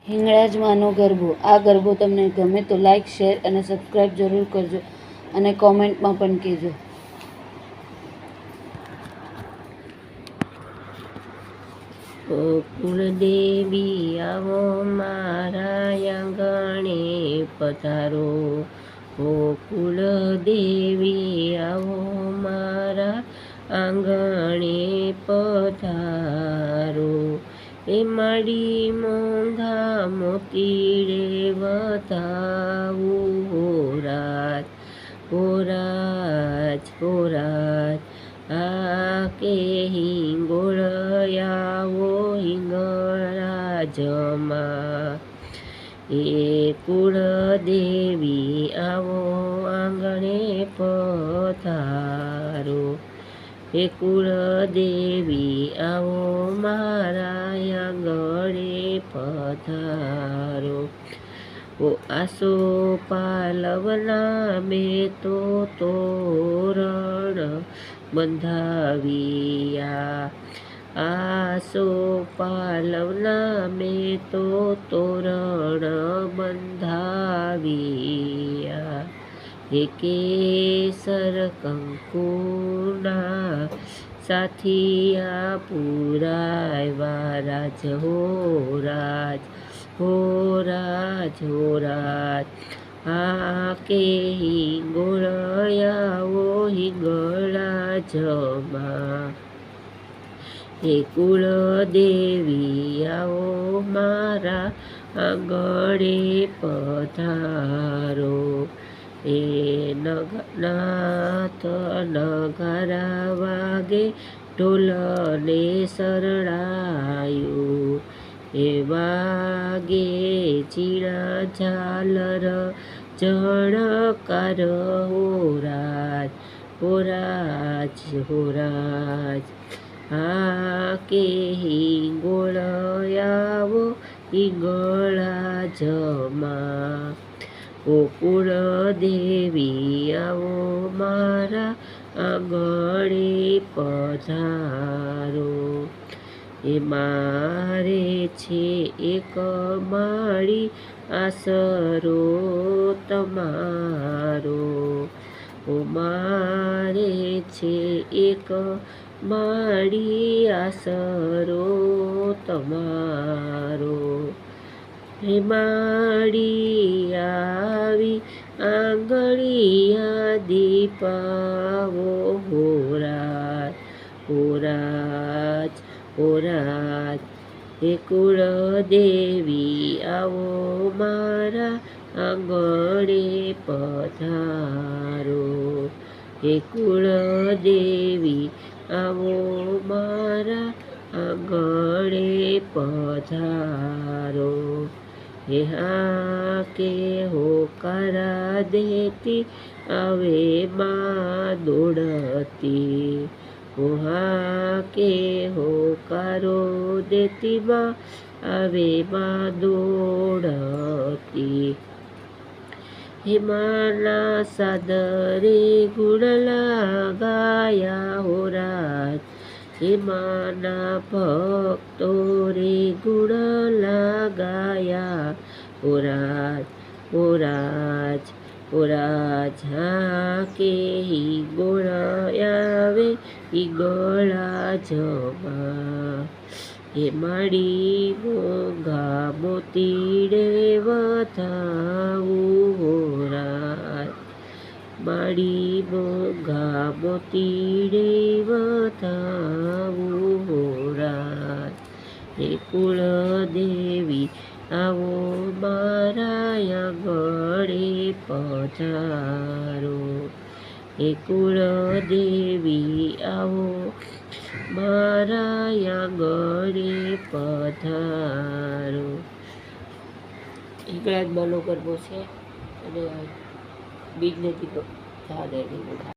હિંગળાજમાંનો ગરબો. આ ગરબો તમને ગમે તો લાઈક, શેર અને સબસ્ક્રાઈબ જરૂર કરજો અને કોમેન્ટમાં પણ કહેજો. ઓ કુળદેવી આવો મારા આંગણે પધારો. ઓ કુળદેવી આવો મારા આંગણે પધારો. એ માડી મોંઘા મોતીડે વધાવું હો રાજ, હો રાજ, હો રાજ. આ કે હિંગોળયાવો હિંગળા જમા. એ કુળદેવી આવો આંગણે પધારો. એ કુળદેવી આવો મારા આંગણે પધારો. ઓ આસો પાલવના મેં તો તોરણ બંધાવ્યા. આસો પાલવના મેં તો તોરણ બંધાવ્યા. એ કેસર કંકુના સાથિયા પુરાવ્યા. રાજ હો રાજ, હો રાજ, હો રાજ. આ કે હિંગોળયાવો હિંગળા જમા. એ કુળદેવી આવો મારા આંગણે પધારો. એ નાથ નગારા વાગે ઢોલને શરણાયું. એ વાગે ઝીણા ઝાલર જણકાર હો રાજ, હો રાજ, હો રાજ. આ કે હિંગોળયાવો હિંગળા જમા. ઓ કુળદેવી આવો મારા આંગણે પધારો. એ મારે છે એક માળી આસરો તમારો. ઓ મારે છે એક માળી આસરો તમારો. હે માળી આવી આંગળિયા દીપાવો હો રાજ, હો રાજ, હો રાજ. હે કુળદેવી આવો મારા આંગણે પધારો. હે કુળદેવી આવો મારા આંગણે પધારો. હે હા કે હોકારા દેતી આવે માં દોડતી. ઓ હા કે હોકારો દેતી માં આવે માં દોડતી. હે માના સાદરે ગુણ લગાયા હો રાજ. હે માના ભક્તો રે ગુણ લગાયા હો રાજ, હો રાજ, હો રાજ. હા કે હિંગોળયાવે હિંગળા જમા. હે માડી મોંઘા મોતીડે વધાવું હો રાજ. માડી મોંઘા મોતીડે વધાવું હો રાજ. હે કુળદેવી આવો મારા આંગણે પધારો. હે કુળદેવી આવો મારા આંગણે પધારો. હિંગળાજમાંનો ગરબો છે અને બીજ નથી તો